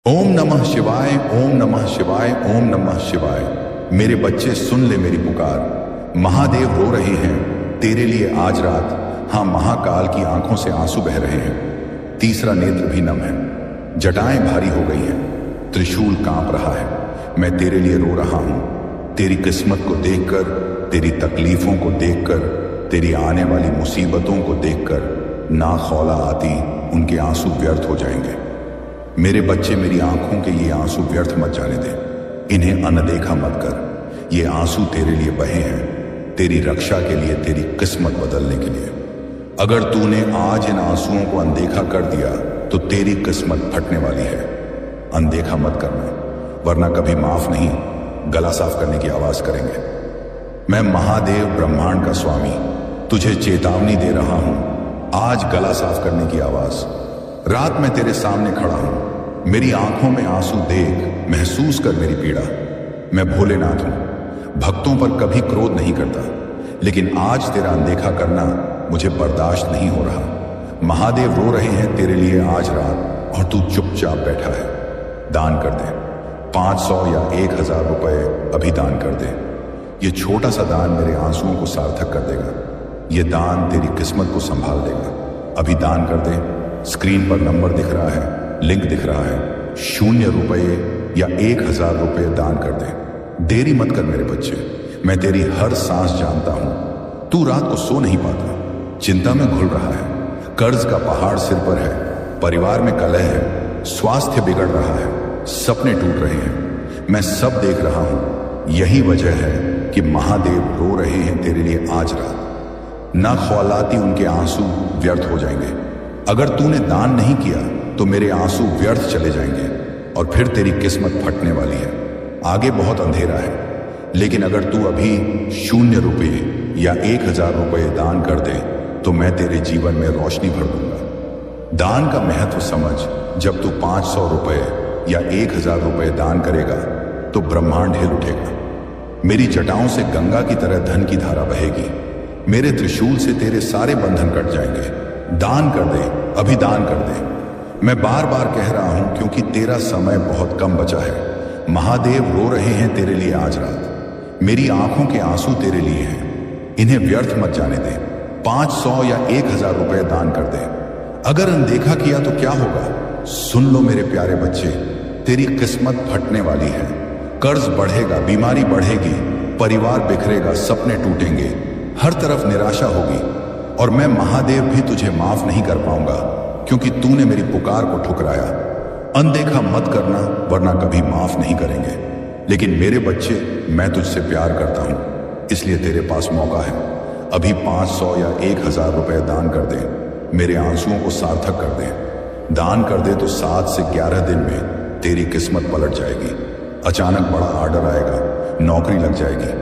ओम नमः शिवाय, ओम नमः शिवाय, ओम नमः शिवाय। मेरे बच्चे सुन ले मेरी पुकार। महादेव रो रहे हैं तेरे लिए आज रात। हाँ, महाकाल की आंखों से आंसू बह रहे हैं। तीसरा नेत्र भी नम है, जटाएं भारी हो गई हैं, त्रिशूल कांप रहा है। मैं तेरे लिए रो रहा हूं, तेरी किस्मत को देखकर, तेरी तकलीफों को देखकर, तेरी आने वाली मुसीबतों को देखकर ना खौला आती, उनके आंसू व्यर्थ हो जाएंगे। मेरे बच्चे, मेरी आंखों के ये आंसू व्यर्थ मत जाने दे, इन्हें अनदेखा मत कर। ये आंसू तेरे लिए बहे हैं, तेरी रक्षा के लिए, तेरी किस्मत बदलने के लिए। अगर तूने आज इन आंसुओं को अनदेखा कर दिया तो तेरी किस्मत फटने वाली है। अनदेखा मत करना, वरना कभी माफ नहीं, गला साफ करने की आवाज करेंगे। मैं महादेव ब्रह्मांड का स्वामी तुझे चेतावनी दे रहा हूं, आज गला साफ करने की आवाज। रात में तेरे सामने खड़ा हूं, मेरी आंखों में आंसू देख, महसूस कर मेरी पीड़ा। मैं भोलेनाथ हूं, भक्तों पर कभी क्रोध नहीं करता, लेकिन आज तेरा अनदेखा करना मुझे बर्दाश्त नहीं हो रहा। महादेव रो रहे हैं तेरे लिए आज रात, और तू चुपचाप बैठा है। दान कर दे, 500 या 1000 रुपए अभी दान कर दे। ये छोटा सा दान मेरे आंसुओं को सार्थक कर देगा। ये दान तेरी किस्मत को संभाल देगा। अभी दान कर दे। स्क्रीन पर नंबर दिख रहा है, लिंक दिख रहा है। 0 रुपये या 1000 रुपये दान कर दे। देरी मत कर मेरे बच्चे, मैं तेरी हर सांस जानता हूं। तू रात को सो नहीं पाता, चिंता में घुल रहा है, कर्ज का पहाड़ सिर पर है, परिवार में कलह है, स्वास्थ्य बिगड़ रहा है, सपने टूट रहे हैं। मैं सब देख रहा हूं। यही वजह है कि महादेव रो रहे हैं तेरे लिए आज रात। ना खौलाती उनके आंसू व्यर्थ हो जाएंगे। अगर तूने दान नहीं किया तो मेरे आंसू व्यर्थ चले जाएंगे और फिर तेरी किस्मत फटने वाली है। आगे बहुत अंधेरा है, लेकिन अगर तू अभी 0 रुपये या 1000 रुपये दान कर दे तो मैं तेरे जीवन में रोशनी भर दूंगा। दान का महत्व समझ। जब तू 500 रुपये या 1000 रुपये दान करेगा तो ब्रह्मांड हिल उठेगा। मेरी जटाओं से गंगा की तरह धन की धारा बहेगी। मेरे त्रिशूल से तेरे सारे बंधन कट जाएंगे। दान कर दे, अभी दान कर दे। मैं बार बार कह रहा हूं क्योंकि तेरा समय बहुत कम बचा है। महादेव रो रहे हैं तेरे लिए आज रात। मेरी आंखों के आंसू तेरे लिए हैं, इन्हें व्यर्थ मत जाने दे। 500 या 1000 रुपये दान कर दे। अगर अनदेखा किया तो क्या होगा? सुन लो मेरे प्यारे बच्चे, तेरी किस्मत फटने वाली है। कर्ज बढ़ेगा, बीमारी बढ़ेगी, परिवार बिखरेगा, सपने टूटेंगे, हर तरफ निराशा होगी। और मैं महादेव भी तुझे माफ नहीं कर पाऊंगा क्योंकि तूने मेरी पुकार को ठुकराया। अनदेखा मत करना, वरना कभी माफ नहीं करेंगे। लेकिन मेरे बच्चे, मैं तुझसे प्यार करता हूं, इसलिए तेरे पास मौका है। अभी 500 या 1000 रुपये दान कर दे, मेरे आंसुओं को सार्थक कर दे। दान कर दे तो 7 से 11 दिन में तेरी किस्मत पलट जाएगी। अचानक बड़ा ऑर्डर आएगा, नौकरी लग जाएगी,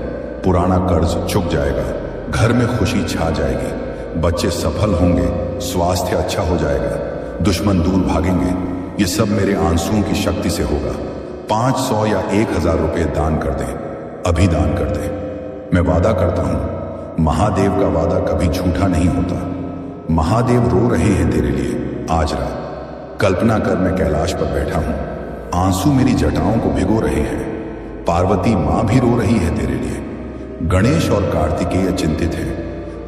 पुराना कर्ज चुक जाएगा, घर में खुशी छा जाएगी, बच्चे सफल होंगे, स्वास्थ्य अच्छा हो जाएगा, दुश्मन दूर भागेंगे। ये सब मेरे आंसुओं की शक्ति से होगा। 500 या 1000 रुपये दान कर दे, अभी दान कर दे। मैं वादा करता हूं, महादेव का वादा कभी झूठा नहीं होता। महादेव रो रहे हैं तेरे लिए आज रात। कल्पना कर, मैं कैलाश पर बैठा हूं, आंसू मेरी जटाओं को भिगो रहे हैं। पार्वती मां भी रो रही है तेरे लिए। गणेश और कार्तिकेय चिंतित हैं।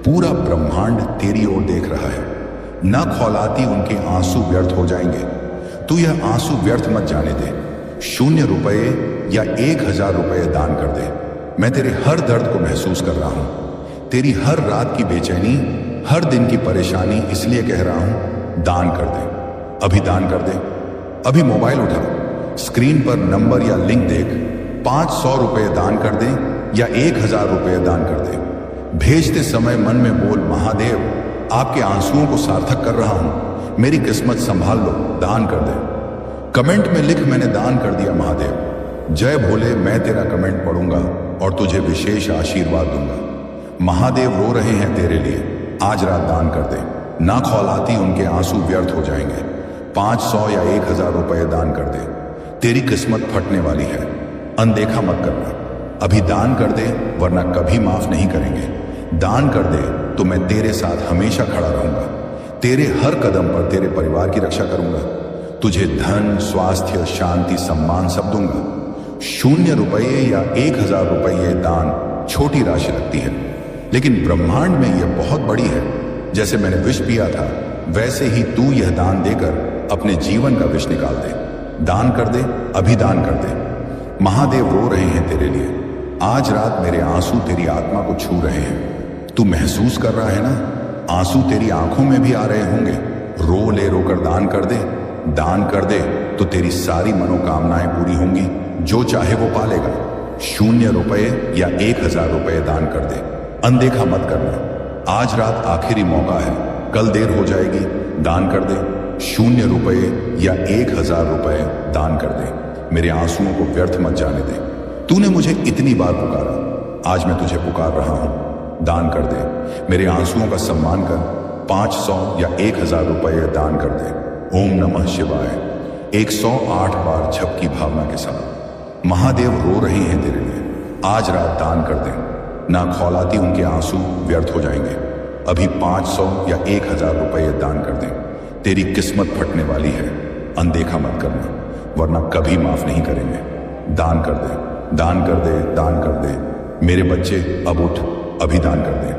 पूरा ब्रह्मांड तेरी ओर देख रहा है। न खौलाती उनके आंसू व्यर्थ हो जाएंगे। तू यह आंसू व्यर्थ मत जाने दे। 0 रुपये या 1000 रुपये दान कर दे। मैं तेरे हर दर्द को महसूस कर रहा हूं, तेरी हर रात की बेचैनी, हर दिन की परेशानी, इसलिए कह रहा हूं, दान कर दे, अभी दान कर दे। अभी मोबाइल उठा, स्क्रीन पर नंबर या लिंक देख। 500 रुपये दान कर दे या 1000 रुपये दान कर दे। भेजते समय मन में बोल, महादेव आपके आंसुओं को सार्थक कर रहा हूं, मेरी किस्मत संभाल लो, दान कर दे। कमेंट में लिख, मैंने दान कर दिया महादेव। जय भोले। मैं तेरा कमेंट पढ़ूंगा और तुझे विशेष आशीर्वाद दूंगा। महादेव रो रहे हैं तेरे लिए आज रात। दान कर दे, ना खौलाती उनके आंसू व्यर्थ हो जाएंगे। 500 या 1000 रुपये दान कर दे, तेरी किस्मत फटने वाली है। अनदेखा मत करना, अभी दान कर दे, वरना कभी माफ नहीं करेंगे। दान कर दे तो मैं तेरे साथ हमेशा खड़ा रहूंगा, तेरे हर कदम पर तेरे परिवार की रक्षा करूंगा। तुझे धन, स्वास्थ्य, शांति, सम्मान सब दूंगा। 0 रुपये या 1000 रुपये दान छोटी राशि लगती है, लेकिन ब्रह्मांड में यह बहुत बड़ी है। जैसे मैंने विष पिया था, वैसे ही तू यह दान देकर अपने जीवन का विष निकाल दे। दान कर दे, अभी दान कर दे। महादेव रो रहे हैं तेरे लिए। आज रात मेरे आंसू तेरी आत्मा को छू रहे हैं। तू महसूस कर रहा है ना? आंसू तेरी आंखों में भी आ रहे होंगे। रो ले, रोकर दान कर दे। दान कर दे तो तेरी सारी मनोकामनाएं पूरी होंगी। जो चाहे वो पालेगा। 0 रुपये या 1000 रुपये दान कर दे। अनदेखा मत करना। आज रात आखिरी मौका है, कल देर हो जाएगी। दान कर दे। 0 रुपये या 1000 रुपये दान कर दे। मेरे आंसुओं को व्यर्थ मत जाने दे। तूने मुझे इतनी बार पुकारा, आज मैं तुझे पुकार रहा हूं। दान कर दे। मेरे आंसुओं का सम्मान कर। 500 या 1000 रुपये दान कर दे। ओम नमः शिवाय 108 बार जप की भावना के साथ। महादेव रो रहे हैं तेरे लिए। आज रात दान कर दे। ना खौलाती उनके आंसू व्यर्थ हो जाएंगे। अभी 500 या 1000 रुपये दान कर दे। तेरी किस्मत फटने वाली है। अनदेखा मत करना, वरना कभी माफ नहीं करेंगे। दान कर दे, दान कर दे, दान कर दे। मेरे बच्चे अब उठ, अभी दान कर दे।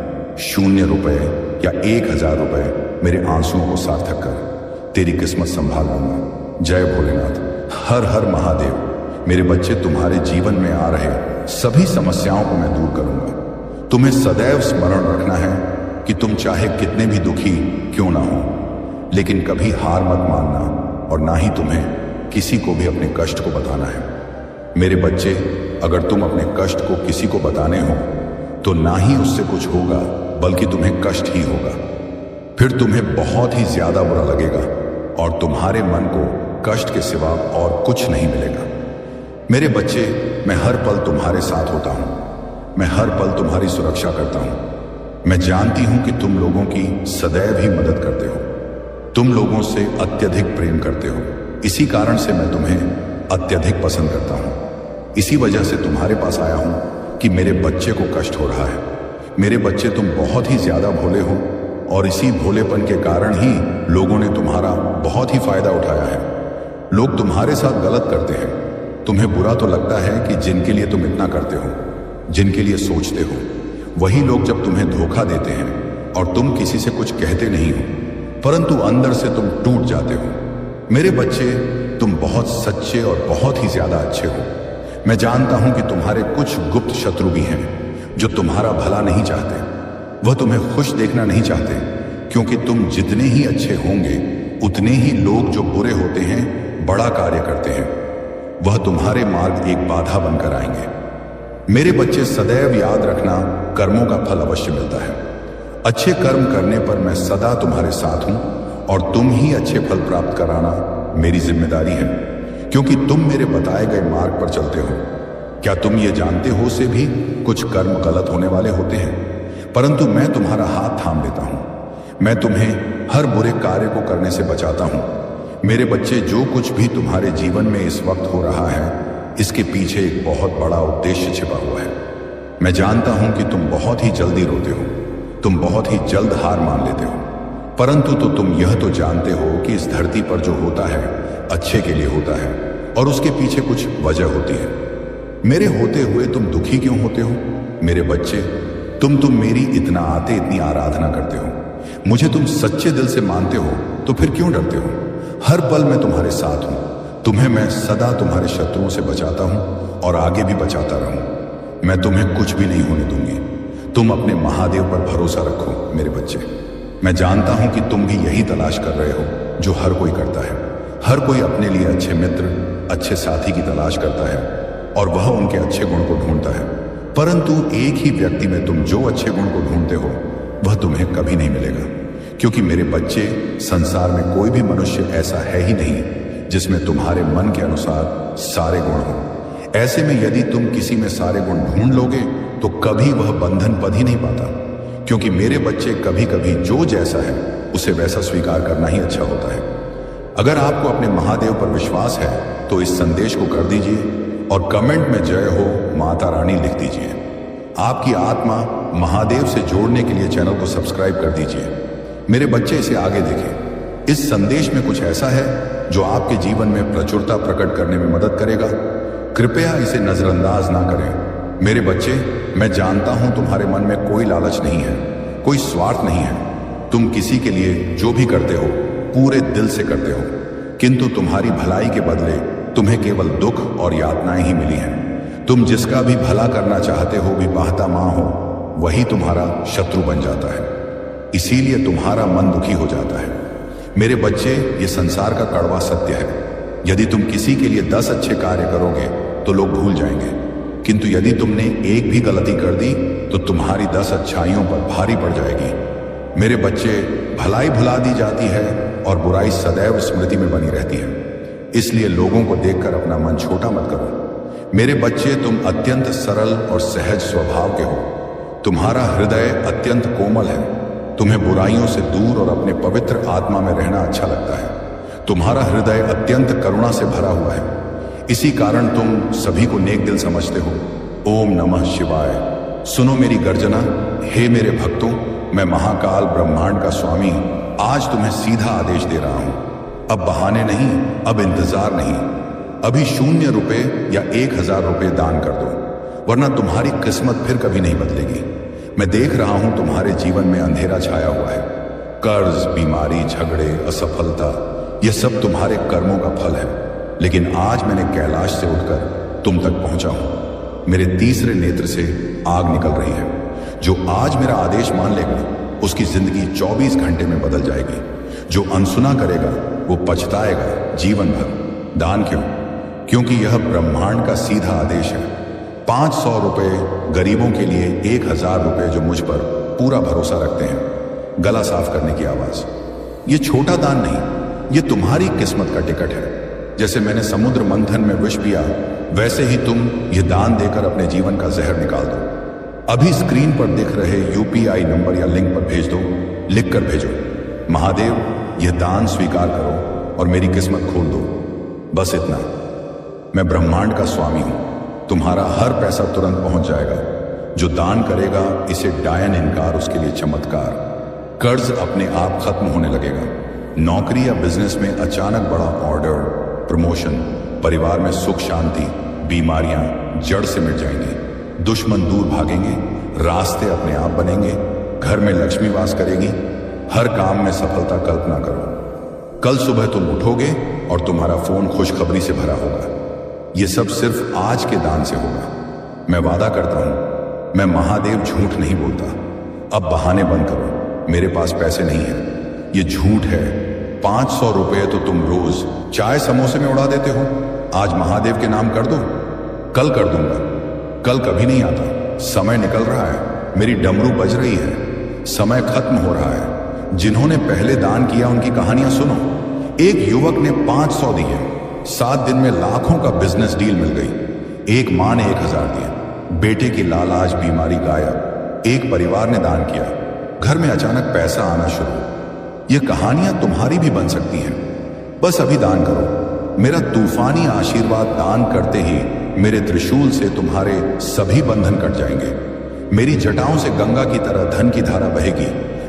0 रुपये या 1000 रुपये मेरे आंसुओं को सार्थक कर। तेरी किस्मत संभाल लूंगा। जय भोलेनाथ। हर हर महादेव। मेरे बच्चे, तुम्हारे जीवन में आ रहे सभी समस्याओं को मैं दूर करूंगा। तुम्हें सदैव स्मरण रखना है कि तुम चाहे कितने भी दुखी क्यों ना हो, लेकिन कभी हार मत मानना, और ना ही तुम्हें किसी को भी अपने कष्ट को बताना है। मेरे बच्चे, अगर तुम अपने कष्ट को किसी को बताने हो तो ना ही उससे कुछ होगा, बल्कि तुम्हें कष्ट ही होगा। फिर तुम्हें बहुत ही ज्यादा बुरा लगेगा और तुम्हारे मन को कष्ट के सिवा और कुछ नहीं मिलेगा। मेरे बच्चे, मैं हर पल तुम्हारे साथ होता हूं। मैं हर पल तुम्हारी सुरक्षा करता हूं। मैं जानती हूं कि तुम लोगों की सदैव ही मदद करते हो। तुम लोगों से अत्यधिक प्रेम करते हो। इसी कारण से मैं तुम्हें अत्यधिक पसंद करता हूं। इसी वजह से तुम्हारे पास आया हूं कि मेरे बच्चे को कष्ट हो रहा है। मेरे बच्चे, तुम बहुत ही ज्यादा भोले हो, और इसी भोलेपन के कारण ही लोगों ने तुम्हारा बहुत ही फायदा उठाया है। लोग तुम्हारे साथ गलत करते हैं। तुम्हें बुरा तो लगता है कि जिनके लिए तुम इतना करते हो, जिनके लिए सोचते हो, वही लोग जब तुम्हें धोखा देते हैं और तुम किसी से कुछ कहते नहीं हो, परंतु अंदर से तुम टूट जाते हो। मेरे बच्चे, तुम बहुत सच्चे और बहुत ही ज्यादा अच्छे हो। मैं जानता हूं कि तुम्हारे कुछ गुप्त शत्रु भी हैं जो तुम्हारा भला नहीं चाहते। वह तुम्हें खुश देखना नहीं चाहते, क्योंकि तुम जितने ही अच्छे होंगे उतने ही लोग जो बुरे होते हैं बड़ा कार्य करते हैं। वह तुम्हारे मार्ग एक बाधा बनकर आएंगे। मेरे बच्चे, सदैव याद रखना, कर्मों का फल अवश्य मिलता है। अच्छे कर्म करने पर मैं सदा तुम्हारे साथ हूं, और तुम ही अच्छे फल प्राप्त कराना मेरी जिम्मेदारी है, क्योंकि तुम मेरे बताए गए मार्ग पर चलते हो। क्या तुम ये जानते हो से भी कुछ कर्म गलत होने वाले होते हैं, परंतु मैं तुम्हारा हाथ थाम देता हूं। मैं तुम्हें हर बुरे कार्य को करने से बचाता हूं। मेरे बच्चे, जो कुछ भी तुम्हारे जीवन में इस वक्त हो रहा है, इसके पीछे एक बहुत बड़ा उद्देश्य छिपा हुआ है। मैं जानता हूं कि तुम बहुत ही जल्दी रोते हो, तुम बहुत ही जल्द हार मान लेते हो, परंतु तो तुम यह तो जानते हो कि इस धरती पर जो होता है अच्छे के लिए होता है, और उसके पीछे कुछ वजह होती है। मेरे होते हुए तुम दुखी क्यों होते हो? मेरे बच्चे, तुम मेरी इतना आते इतनी आराधना करते हो, मुझे तुम सच्चे दिल से मानते हो, तो फिर क्यों डरते हो? हर पल मैं तुम्हारे साथ हूं। तुम्हें मैं सदा तुम्हारे शत्रुओं से बचाता हूं और आगे भी बचाता रहूं। मैं तुम्हें कुछ भी नहीं होने दूंगी। तुम अपने महादेव पर भरोसा रखो मेरे बच्चे। मैं जानता हूं कि तुम भी यही तलाश कर रहे हो जो हर कोई करता है। हर कोई अपने लिए अच्छे मित्र, अच्छे साथी की तलाश करता है, और वह उनके अच्छे गुण को ढूंढता है। परंतु एक ही व्यक्ति में तुम जो अच्छे गुण को ढूंढते हो वह तुम्हें कभी नहीं मिलेगा, क्योंकि मेरे बच्चे, संसार में कोई भी मनुष्य ऐसा है ही नहीं जिसमें तुम्हारे मन के अनुसार सारे गुण हो। ऐसे में यदि तुम किसी में सारे गुण ढूंढ लोगे तो कभी वह बंधन पद ही नहीं पाता, क्योंकि मेरे बच्चे, कभी कभी जो जैसा है उसे वैसा स्वीकार करना ही अच्छा होता है। अगर आपको अपने महादेव पर विश्वास है तो इस संदेश को कर दीजिए और कमेंट में जय हो माता रानी लिख दीजिए। आपकी आत्मा महादेव से जोड़ने के लिए चैनल को सब्सक्राइब कर दीजिए। मेरे बच्चे, इसे आगे देखें। इस संदेश में कुछ ऐसा है जो आपके जीवन में प्रचुरता प्रकट करने में मदद करेगा। कृपया इसे नजरअंदाज ना करें। मेरे बच्चे, मैं जानता हूं तुम्हारे मन में कोई लालच नहीं है, कोई स्वार्थ नहीं है। तुम किसी के लिए जो भी करते हो पूरे दिल से करते हो, किंतु तुम्हारी भलाई के बदले तुम्हें केवल दुख और यातनाएं ही मिली हैं। तुम जिसका भी भला करना चाहते हो भी बाहता मां हो, वही तुम्हारा शत्रु बन जाता है। इसीलिए तुम्हारा मन दुखी हो जाता है। मेरे बच्चे, ये संसार का कड़वा सत्य है। यदि तुम किसी के लिए 10 अच्छे कार्य करोगे तो लोग भूल जाएंगे, किंतु यदि तुमने एक भी गलती कर दी तो तुम्हारी 10 अच्छाइयों पर भारी पड़ जाएगी। मेरे बच्चे, भलाई भुला दी जाती है और बुराई सदैव स्मृति में बनी रहती है। इसलिए लोगों को देखकर अपना मन छोटा मत करो। मेरे बच्चे, तुम अत्यंत सरल और सहज स्वभाव के हो। तुम्हारा हृदय अत्यंत कोमल है। तुम्हें बुराइयों से दूर और अपने पवित्र आत्मा में रहना अच्छा लगता है। तुम्हारा हृदय अत्यंत करुणा से भरा हुआ है। इसी कारण तुम सभी को नेक दिल समझते हो। ओम नमः शिवाय। सुनो मेरी गर्जना। हे मेरे भक्तों, मैं महाकाल ब्रह्मांड का स्वामी आज तुम्हें सीधा आदेश दे रहा हूं। अब बहाने नहीं, अब इंतजार नहीं। अभी 0 रुपए या 1000 रुपए दान कर दो, वरना तुम्हारी किस्मत फिर कभी नहीं बदलेगी। मैं देख रहा हूं तुम्हारे जीवन में अंधेरा छाया हुआ है। कर्ज, बीमारी, झगड़े, असफलता, यह सब तुम्हारे कर्मों का फल है। लेकिन आज मैंने कैलाश से उठकर तुम तक पहुंचा हूं। मेरे तीसरे नेत्र से आग निकल रही है। जो आज मेरा आदेश मान लेगा उसकी जिंदगी 24 घंटे में बदल जाएगी। जो अनसुना करेगा वो पछताएगा जीवन भर। दान क्यों? क्योंकि यह ब्रह्मांड का सीधा आदेश है। 500 रुपए गरीबों के लिए, 1000 रुपए जो मुझ पर पूरा भरोसा रखते हैं। गला साफ करने की आवाज। ये छोटा दान नहीं, ये तुम्हारी किस्मत का टिकट है। जैसे मैंने समुद्र मंथन में विष पिया, वैसे ही तुम ये दान देकर अपने जीवन का जहर निकाल दो। अभी स्क्रीन पर दिख रहे यूपीआई नंबर या लिंक पर भेज दो। लिख कर भेजो, महादेव यह दान स्वीकार करो और मेरी किस्मत खोल दो। बस इतना। मैं ब्रह्मांड का स्वामी हूं। तुम्हारा हर पैसा तुरंत पहुंच जाएगा। जो दान करेगा इसे डायन इनकार, उसके लिए चमत्कार। कर्ज अपने आप खत्म होने लगेगा। नौकरी या बिजनेस में अचानक बड़ा ऑर्डर, प्रमोशन, परिवार में सुख शांति, बीमारियां जड़ से मिट जाएंगी। दुश्मन दूर भागेंगे, रास्ते अपने आप बनेंगे, घर में लक्ष्मी वास करेगी। हर काम में सफलता कल्पना करो। कल सुबह तुम उठोगे और तुम्हारा फोन खुशखबरी से भरा होगा। यह सब सिर्फ आज के दान से होगा। मैं वादा करता हूं, मैं महादेव झूठ नहीं बोलता। अब बहाने बंद करो। मेरे पास पैसे नहीं है, ये झूठ है। 500 रुपए तो तुम रोज चाय समोसे में उड़ा देते हो। आज महादेव के नाम कर दो। कल कर दूंगा। कल कभी नहीं आता। समय निकल रहा है, मेरी डमरू बज रही है, समय खत्म हो रहा है। जिन्होंने पहले दान किया उनकी कहानियां सुनो। एक युवक ने 500 दिए, 7 दिन में लाखों का बिजनेस डील मिल गई। एक मां ने 1000 दिए, बेटे की लालाज बीमारी गायब। एक परिवार ने दान किया, घर में अचानक पैसा आना शुरू। ये कहानियां तुम्हारी भी बन सकती हैं। बस अभी दान करो। मेरा तूफानी आशीर्वाद दान करते ही मेरे त्रिशूल से तुम्हारे सभी बंधन कट जाएंगे। मेरी जटाओं से गंगा की तरह धन की धारा बहेगी।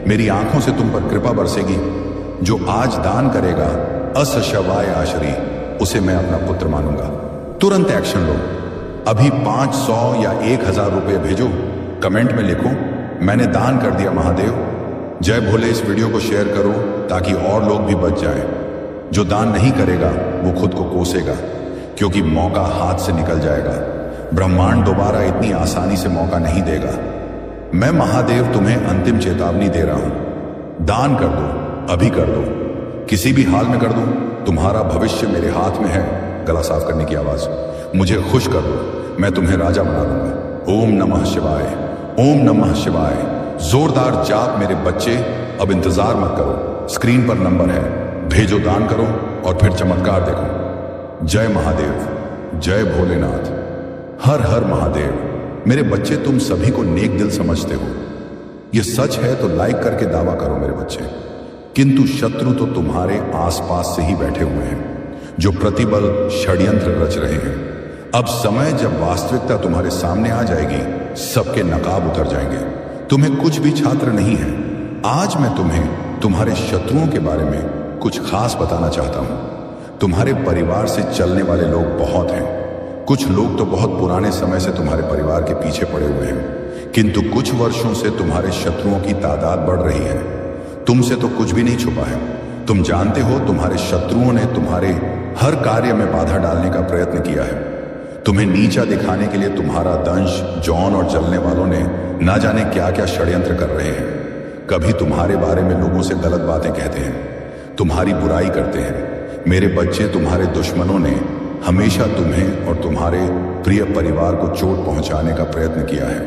मेरी आंखों से तुम पर कृपा बरसेगी। जो आज दान करेगा असशवाय आशरी, उसे मैं अपना पुत्र मानूंगा। तुरंत एक्शन लो। अभी 500 या 1000 रुपए भेजो। कमेंट में लिखो, मैंने दान कर दिया महादेव। जय भोले। इस वीडियो को शेयर करो ताकि और लोग भी बच जाएं। जो दान नहीं करेगा वो खुद को कोसेगा, क्योंकि मौका हाथ से निकल जाएगा। ब्रह्मांड दोबारा इतनी आसानी से मौका नहीं देगा। मैं महादेव तुम्हें अंतिम चेतावनी दे रहा हूं। दान कर दो, अभी कर दो, किसी भी हाल में कर दो। तुम्हारा भविष्य मेरे हाथ में है। गला साफ करने की आवाज। मुझे खुश कर दो, मैं तुम्हें राजा बना दूंगा। ओम नमः शिवाय, ओम नमः शिवाय। जोरदार जाप मेरे बच्चे। अब इंतजार मत करो, स्क्रीन पर नंबर है, भेजो, दान करो और फिर चमत्कार देखो। जय महादेव, जय भोलेनाथ, हर हर महादेव। मेरे बच्चे, तुम सभी को नेक दिल समझते हो। यह सच है तो लाइक करके दावा करो मेरे बच्चे। किंतु शत्रु तो तुम्हारे आसपास से ही बैठे हुए हैं, जो प्रतिबल षड्यंत्र रच रहे हैं। अब समय जब वास्तविकता तुम्हारे सामने आ जाएगी, सबके नकाब उतर जाएंगे। तुम्हें कुछ भी छात्र नहीं है। आज मैं तुम्हें तुम्हारे शत्रुओं के बारे में कुछ खास बताना चाहता हूं। तुम्हारे परिवार से चलने वाले लोग बहुत हैं। कुछ लोग तो बहुत पुराने समय से तुम्हारे परिवार के पीछे पड़े हुए हैं, किंतु कुछ वर्षों से तुम्हारे शत्रुओं की तादाद बढ़ रही है। तुमसे तो कुछ भी नहीं छुपा है। तुम जानते हो तुम्हारे शत्रुओं ने तुम्हारे हर कार्य में बाधा डालने का प्रयत्न किया है। तुम्हें नीचा दिखाने के लिए तुम्हारा दंश, जौन और जलने वालों ने ना जाने क्या क्या षड्यंत्र कर रहे हैं। कभी तुम्हारे बारे में लोगों से गलत बातें कहते हैं, तुम्हारी बुराई करते हैं। मेरे बच्चे, तुम्हारे दुश्मनों ने हमेशा तुम्हें और तुम्हारे प्रिय परिवार को चोट पहुंचाने का प्रयत्न किया है।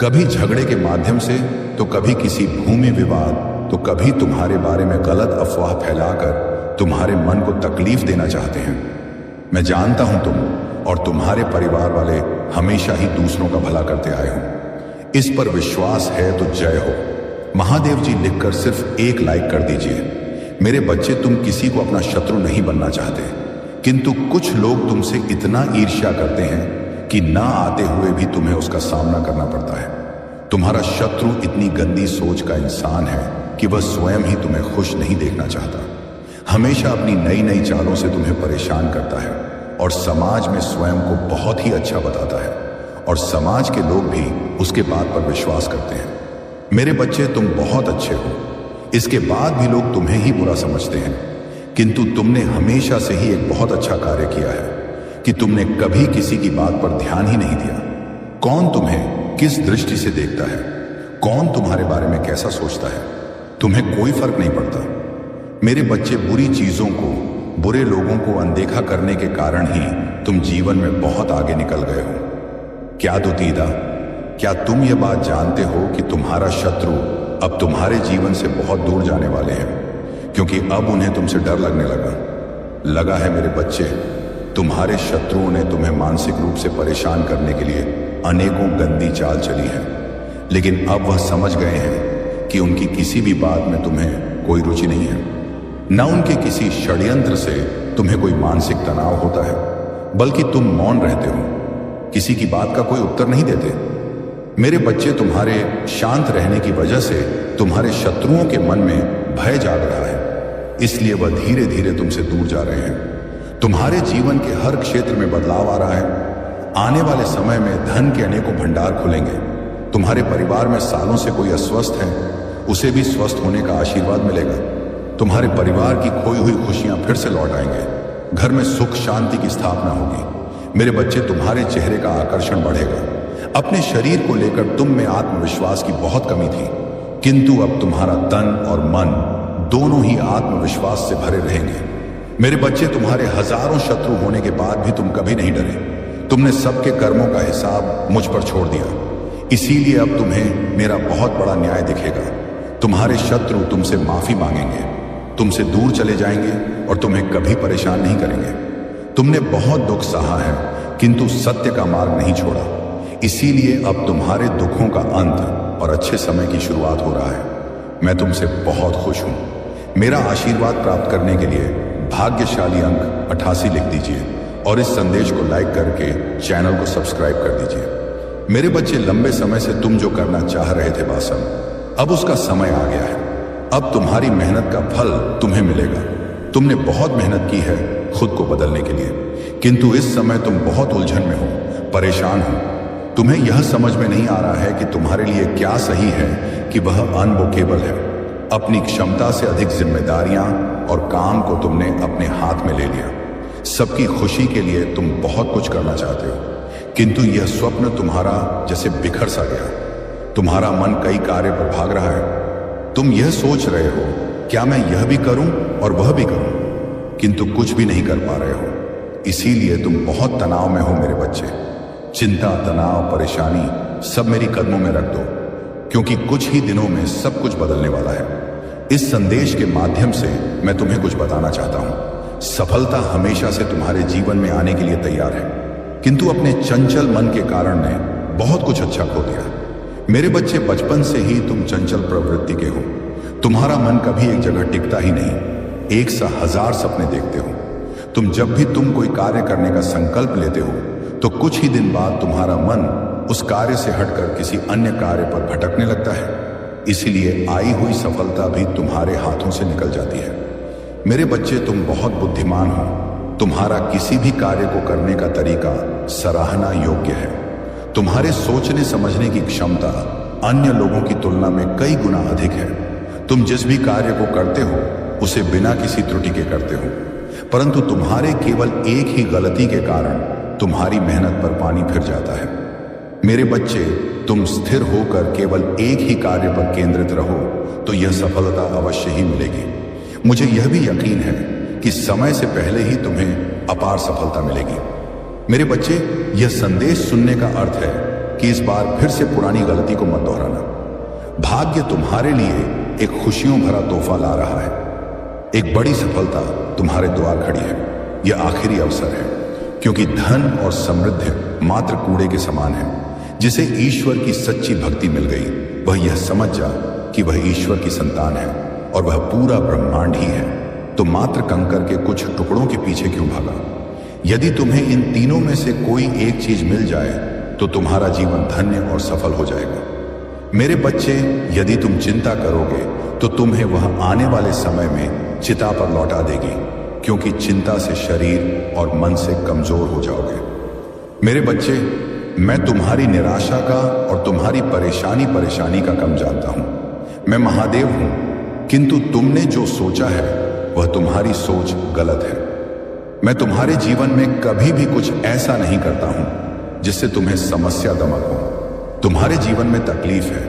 कभी झगड़े के माध्यम से, तो कभी किसी भूमि विवाद, तो कभी तुम्हारे बारे में गलत अफवाह फैलाकर तुम्हारे मन को तकलीफ देना चाहते हैं। मैं जानता हूं तुम और तुम्हारे परिवार वाले हमेशा ही दूसरों का भला करते आए हो। इस पर विश्वास है तो जय हो। महादेव जी लिखकर सिर्फ एक लाइक कर दीजिए। मेरे बच्चे, तुम किसी को अपना शत्रु नहीं बनना चाहते, किंतु कुछ लोग तुमसे इतना ईर्ष्या करते हैं कि ना आते हुए भी तुम्हें उसका सामना करना पड़ता है। तुम्हारा शत्रु इतनी गंदी सोच का इंसान है कि वह स्वयं ही तुम्हें खुश नहीं देखना चाहता। हमेशा अपनी नई नई चालों से तुम्हें परेशान करता है और समाज में स्वयं को बहुत ही अच्छा बताता है, और समाज के लोग भी उसके बात पर विश्वास करते हैं। मेरे बच्चे, तुम बहुत अच्छे हो, इसके बाद भी लोग तुम्हें ही बुरा समझते हैं, किंतु तुमने हमेशा से ही एक बहुत अच्छा कार्य किया है कि तुमने कभी किसी की बात पर ध्यान ही नहीं दिया। कौन तुम्हें किस दृष्टि से देखता है, कौन तुम्हारे बारे में कैसा सोचता है, तुम्हें कोई फर्क नहीं पड़ता। मेरे बच्चे, बुरी चीजों को, बुरे लोगों को अनदेखा करने के कारण ही तुम जीवन में बहुत आगे निकल गए हो। क्या दुतीदा, क्या तुम ये बात जानते हो कि तुम्हारा शत्रु अब तुम्हारे जीवन से बहुत दूर जाने वाले हैं, क्योंकि अब उन्हें तुमसे डर लगने लगा है। मेरे बच्चे, तुम्हारे शत्रुओं ने तुम्हें मानसिक रूप से परेशान करने के लिए अनेकों गंदी चाल चली है, लेकिन अब वह समझ गए हैं कि उनकी किसी भी बात में तुम्हें कोई रुचि नहीं है। न उनके किसी षड्यंत्र से तुम्हें कोई मानसिक तनाव होता है, बल्कि तुम मौन रहते हो, किसी की बात का कोई उत्तर नहीं देते। मेरे बच्चे, तुम्हारे शांत रहने की वजह से तुम्हारे शत्रुओं के मन में भय जाग रहा है, इसलिए वह धीरे धीरे तुमसे दूर जा रहे हैं। तुम्हारे जीवन के हर क्षेत्र में बदलाव आ रहा है। आने वाले समय में धन के अनेकों भंडार खुलेंगे। तुम्हारे परिवार में सालों से कोई अस्वस्थ है, उसे भी स्वस्थ होने का आशीर्वाद मिलेगा। तुम्हारे परिवार की खोई हुई खुशियां फिर से लौट आएंगे। घर में सुख शांति की स्थापना होगी। मेरे बच्चे, तुम्हारे चेहरे का आकर्षण बढ़ेगा। अपने शरीर को लेकर तुम में आत्मविश्वास की बहुत कमी थी, किंतु अब तुम्हारा तन और मन दोनों ही आत्मविश्वास से भरे रहेंगे। मेरे बच्चे, तुम्हारे हजारों शत्रु होने के बाद भी तुम कभी नहीं डरे। तुमने सबके कर्मों का हिसाब मुझ पर छोड़ दिया, इसीलिए अब तुम्हें मेरा बहुत बड़ा न्याय दिखेगा। तुम्हारे शत्रु तुमसे माफी मांगेंगे, तुमसे दूर चले जाएंगे और तुम्हें कभी परेशान नहीं करेंगे। तुमने बहुत दुख सहा है, किंतु सत्य का मार्ग नहीं छोड़ा, इसीलिए अब तुम्हारे दुखों का अंत और अच्छे समय की शुरुआत हो रहा है। मैं तुमसे बहुत खुश हूं। मेरा आशीर्वाद प्राप्त करने के लिए भाग्यशाली अंक 88 लिख दीजिए और इस संदेश को लाइक करके चैनल को सब्सक्राइब कर दीजिए। मेरे बच्चे, लंबे समय से तुम जो करना चाह रहे थे बासम, अब उसका समय आ गया है। अब तुम्हारी मेहनत का फल तुम्हें मिलेगा। तुमने बहुत मेहनत की है खुद को बदलने के लिए, किंतु इस समय तुम बहुत उलझन में हो, परेशान हो। तुम्हें यह समझ में नहीं आ रहा है कि तुम्हारे लिए क्या सही है कि वह अनवोकेबल है। अपनी क्षमता से अधिक जिम्मेदारियां और काम को तुमने अपने हाथ में ले लिया। सबकी खुशी के लिए तुम बहुत कुछ करना चाहते हो, किंतु यह स्वप्न तुम्हारा जैसे बिखर सा गया। तुम्हारा मन कई कार्य पर भाग रहा है। तुम यह सोच रहे हो, क्या मैं यह भी करूं और वह भी करूं, किंतु कुछ भी नहीं कर पा रहे हो। इसीलिए तुम बहुत तनाव में हो। मेरे बच्चे, चिंता, तनाव, परेशानी सब मेरी कदमों में रख दो, क्योंकि कुछ ही दिनों में सब कुछ बदलने वाला है। इस संदेश के माध्यम से मैं तुम्हें कुछ बताना चाहता हूं। सफलता हमेशा से तुम्हारे जीवन में आने के लिए तैयार है, किंतु अपने चंचल मन के कारण ने बहुत कुछ अच्छा खो दिया। मेरे बच्चे, बचपन से ही तुम चंचल प्रवृत्ति के हो। तुम्हारा मन कभी एक जगह टिकता ही नहीं, एक सा हजार सपने देखते हो। जब भी तुम कोई कार्य करने का संकल्प लेते हो, तो कुछ ही दिन बाद तुम्हारा मन उस कार्य से हटकर किसी अन्य कार्य पर भटकने लगता है। इसीलिए आई हुई सफलता भी तुम्हारे हाथों से निकल जाती है। मेरे बच्चे, तुम बहुत बुद्धिमान हो। तुम्हारा किसी भी कार्य को करने का तरीका सराहना योग्य है। तुम्हारे सोचने समझने की क्षमता अन्य लोगों की तुलना में कई गुना अधिक है। तुम जिस भी कार्य को करते हो उसे बिना किसी त्रुटि के करते हो, परंतु तुम्हारे केवल एक ही गलती के कारण तुम्हारी मेहनत पर पानी फिर जाता है। मेरे बच्चे, तुम स्थिर होकर केवल एक ही कार्य पर केंद्रित रहो तो यह सफलता अवश्य ही मिलेगी। मुझे यह भी यकीन है कि समय से पहले ही तुम्हें अपार सफलता मिलेगी। मेरे बच्चे, यह संदेश सुनने का अर्थ है कि इस बार फिर से पुरानी गलती को मत दोहराना। भाग्य तुम्हारे लिए एक खुशियों भरा तोहफा ला रहा है। एक बड़ी सफलता तुम्हारे द्वार खड़ी है। यह आखिरी अवसर है, क्योंकि धन और समृद्धि मात्र कूड़े के समान है। जिसे ईश्वर की सच्ची भक्ति मिल गई, वह यह समझ जा कि वह ईश्वर की संतान है और वह पूरा ब्रह्मांड ही है। तो मात्र कंकर के कुछ टुकड़ों के पीछे क्यों भागा? यदि तुम्हें इन तीनों में से कोई एक चीज मिल जाए तो तुम्हारा जीवन धन्य और सफल हो जाएगा। मेरे बच्चे, यदि तुम चिंता करोगे तो तुम्हें वह आने वाले समय में चिता पर लौटा देगी, क्योंकि चिंता से शरीर और मन से कमजोर हो जाओगे। मेरे बच्चे, मैं तुम्हारी निराशा का और तुम्हारी परेशानी का कम जानता हूं। मैं महादेव हूं, किंतु तुमने जो सोचा है वह तुम्हारी सोच गलत है। मैं तुम्हारे जीवन में कभी भी कुछ ऐसा नहीं करता हूं जिससे तुम्हें समस्या दमक हो। तुम्हारे जीवन में तकलीफ है।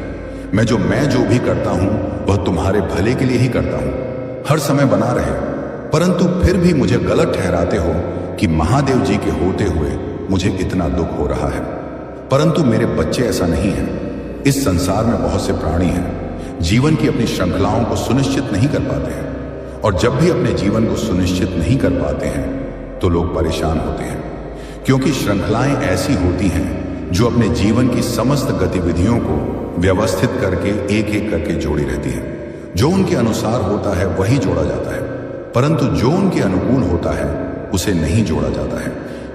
मैं जो भी करता हूं वह तुम्हारे भले के लिए ही करता हूं। हर समय बना रहे, परंतु फिर भी मुझे गलत ठहराते हो कि महादेव जी के होते हुए मुझे इतना दुख हो रहा है। परंतु मेरे बच्चे, ऐसा नहीं है। इस संसार में बहुत से प्राणी हैं जीवन की अपनी श्रृंखलाओं को सुनिश्चित नहीं कर पाते हैं, और जब भी अपने जीवन को सुनिश्चित नहीं कर पाते हैं तो लोग परेशान होते हैं, क्योंकि श्रृंखलाएं ऐसी होती हैं जो अपने जीवन की समस्त गतिविधियों को व्यवस्थित करके एक एक करके जोड़ी रहती हैं। जो उनके अनुसार होता है वही जोड़ा जाता है, परंतु जो उनके अनुकूल होता है उसे नहीं जोड़ा जाता है।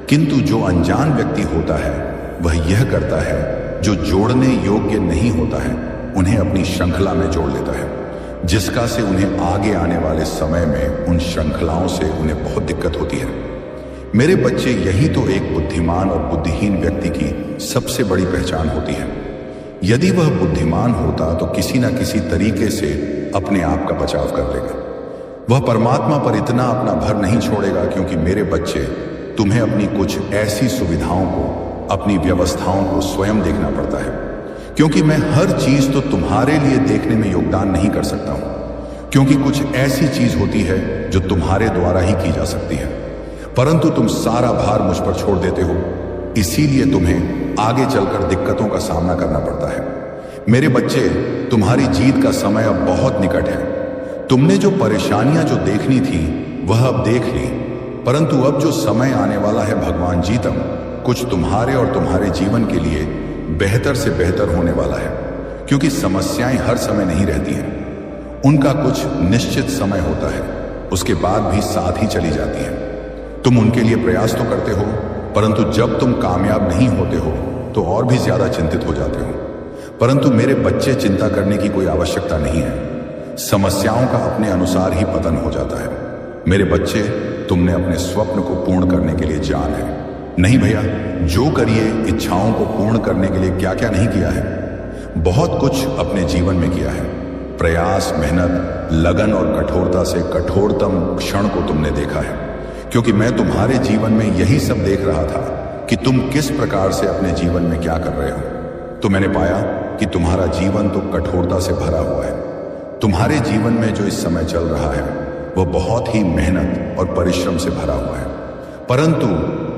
किंतु जो अनजान व्यक्ति होता है वह यह करता है जो जोड़ने योग्य नहीं होता है, उन्हें अपनी श्रृंखला में जोड़ लेता है, जिसका से उन्हें आगे आने वाले समय में उन श्रृंखलाओं से उन्हें बहुत दिक्कत होती है। मेरे बच्चे, यही तो एक बुद्धिमान और बुद्धिहीन व्यक्ति की सबसे बड़ी पहचान होती है। यदि वह बुद्धिमान होता तो किसी न किसी तरीके से अपने आप का बचाव कर लेगा। वह परमात्मा पर इतना अपना भर नहीं छोड़ेगा, क्योंकि मेरे बच्चे, तुम्हें अपनी कुछ ऐसी सुविधाओं को, अपनी व्यवस्थाओं को स्वयं देखना पड़ता है, क्योंकि मैं हर चीज तो तुम्हारे लिए देखने में योगदान नहीं कर सकता हूं, क्योंकि कुछ ऐसी चीज होती है जो तुम्हारे द्वारा ही की जा सकती है, परंतु तुम सारा भार मुझ पर छोड़ देते हो। इसीलिए तुम्हें आगे चलकर दिक्कतों का सामना करना पड़ता है। मेरे बच्चे, तुम्हारी जीत का समय अब बहुत निकट है। तुमने जो परेशानियां जो देखनी थी वह अब देख ली, परंतु अब जो समय आने वाला है, भगवान जीतम कुछ तुम्हारे और तुम्हारे जीवन के लिए बेहतर से बेहतर होने वाला है, क्योंकि समस्याएं हर समय नहीं रहती हैं। उनका कुछ निश्चित समय होता है, उसके बाद भी साथ ही चली जाती हैं। तुम उनके लिए प्रयास तो करते हो, परंतु जब तुम कामयाब नहीं होते हो तो और भी ज्यादा चिंतित हो जाते हो। परंतु मेरे बच्चे, चिंता करने की कोई आवश्यकता नहीं है। समस्याओं का अपने अनुसार ही पतन हो जाता है। मेरे बच्चे, तुमने अपने स्वप्न को पूर्ण करने के लिए जान है। नहीं भैया, जो करिए, इच्छाओं को पूर्ण करने के लिए क्या क्या नहीं किया है। बहुत कुछ अपने जीवन में किया है। प्रयास, मेहनत, लगन और कठोरता से कठोरतम क्षण को तुमने देखा है, क्योंकि मैं तुम्हारे जीवन में यही सब देख रहा था कि तुम किस प्रकार से अपने जीवन में क्या कर रहे हो। तो मैंने पाया कि तुम्हारा जीवन तो कठोरता से भरा हुआ है। तुम्हारे जीवन में जो इस समय चल रहा है वह बहुत ही मेहनत और परिश्रम से भरा हुआ है, परंतु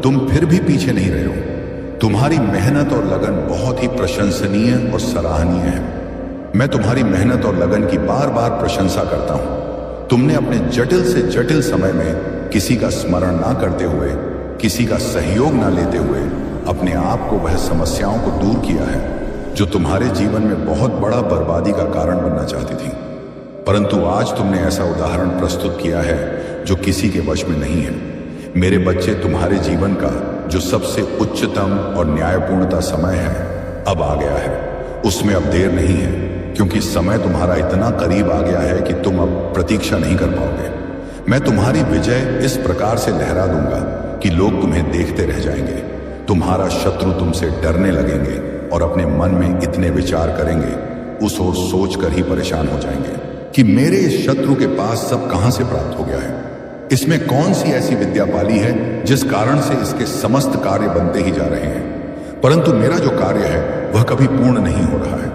तुम फिर भी पीछे नहीं रहे हो। तुम्हारी मेहनत और लगन बहुत ही प्रशंसनीय और सराहनीय है। मैं तुम्हारी मेहनत और लगन की बार बार प्रशंसा करता हूं। तुमने अपने जटिल से जटिल समय में किसी का स्मरण ना करते हुए, किसी का सहयोग ना लेते हुए अपने आप को वह समस्याओं को दूर किया है जो तुम्हारे जीवन में बहुत बड़ा बर्बादी का कारण बनना चाहती थी। परंतु आज तुमने ऐसा उदाहरण प्रस्तुत किया है जो किसी के वश में नहीं है। मेरे बच्चे, तुम्हारे जीवन का जो सबसे उच्चतम और न्यायपूर्णता समय है अब आ गया है। उसमें अब देर नहीं है, क्योंकि समय तुम्हारा इतना करीब आ गया है कि तुम अब प्रतीक्षा नहीं कर पाओगे। मैं तुम्हारी विजय इस प्रकार से लहरा दूंगा कि लोग तुम्हें देखते रह जाएंगे। तुम्हारा शत्रु तुमसे डरने लगेंगे और अपने मन में इतने विचार करेंगे, उस ओर सोच कर ही परेशान हो जाएंगे कि मेरे इस शत्रु के पास सब कहां से प्राप्त हो गया है। इसमें कौन सी ऐसी विद्या पाली है जिस कारण से इसके समस्त कार्य बनते ही जा रहे हैं, परंतु मेरा जो कार्य है वह कभी पूर्ण नहीं हो रहा है।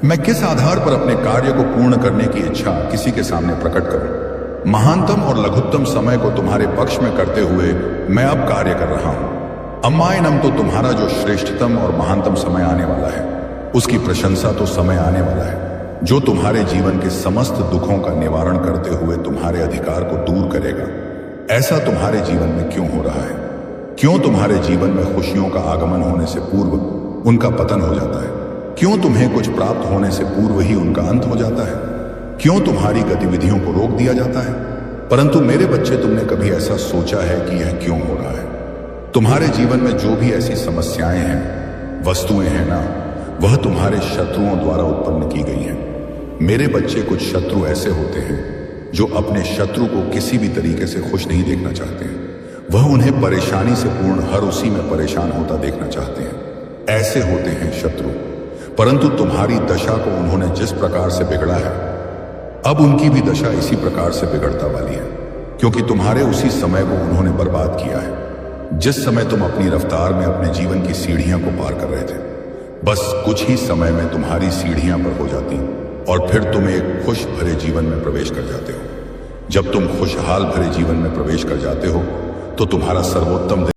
मैं किस आधार पर अपने कार्य को पूर्ण करने की इच्छा किसी के सामने प्रकट करूं? महानतम और लघुत्तम समय को तुम्हारे पक्ष में करते हुए मैं अब कार्य कर रहा हूं। अम्मायनम तो तुम्हारा जो श्रेष्ठतम और महानतम समय आने वाला है, उसकी प्रशंसा तो समय आने वाला है जो तुम्हारे जीवन के समस्त दुखों का निवारण करते हुए तुम्हारे अधिकार को दूर करेगा। ऐसा तुम्हारे जीवन में क्यों हो रहा है? क्यों तुम्हारे जीवन में खुशियों का आगमन होने से पूर्व उनका पतन हो जाता है? क्यों तुम्हें कुछ प्राप्त होने से पूर्व ही उनका अंत हो जाता है? क्यों तुम्हारी गतिविधियों को रोक दिया जाता है? परंतु मेरे बच्चे, तुमने कभी ऐसा सोचा है कि यह क्यों हो रहा है? तुम्हारे जीवन में जो भी ऐसी समस्याएं हैं, वस्तुएं हैं ना, वह तुम्हारे शत्रुओं द्वारा उत्पन्न की गई हैं। मेरे बच्चे, कुछ शत्रु ऐसे होते हैं जो अपने शत्रु को किसी भी तरीके से खुश नहीं देखना चाहते हैं। वह उन्हें परेशानी से पूर्ण हर उसी में परेशान होता देखना चाहते हैं। ऐसे होते हैं शत्रु। परंतु तुम्हारी दशा को उन्होंने जिस प्रकार से बिगड़ा है, अब उनकी भी दशा इसी प्रकार से बिगड़ता वाली है, क्योंकि तुम्हारे उसी समय को उन्होंने बर्बाद किया है जिस समय तुम अपनी रफ्तार में अपने जीवन की सीढ़ियां को पार कर रहे थे। बस कुछ ही समय में तुम्हारी सीढ़ियां पर हो जाती और फिर तुम एक खुश भरे जीवन में प्रवेश कर जाते हो। जब तुम खुशहाल भरे जीवन में प्रवेश कर जाते हो तो तुम्हारा सर्वोत्तम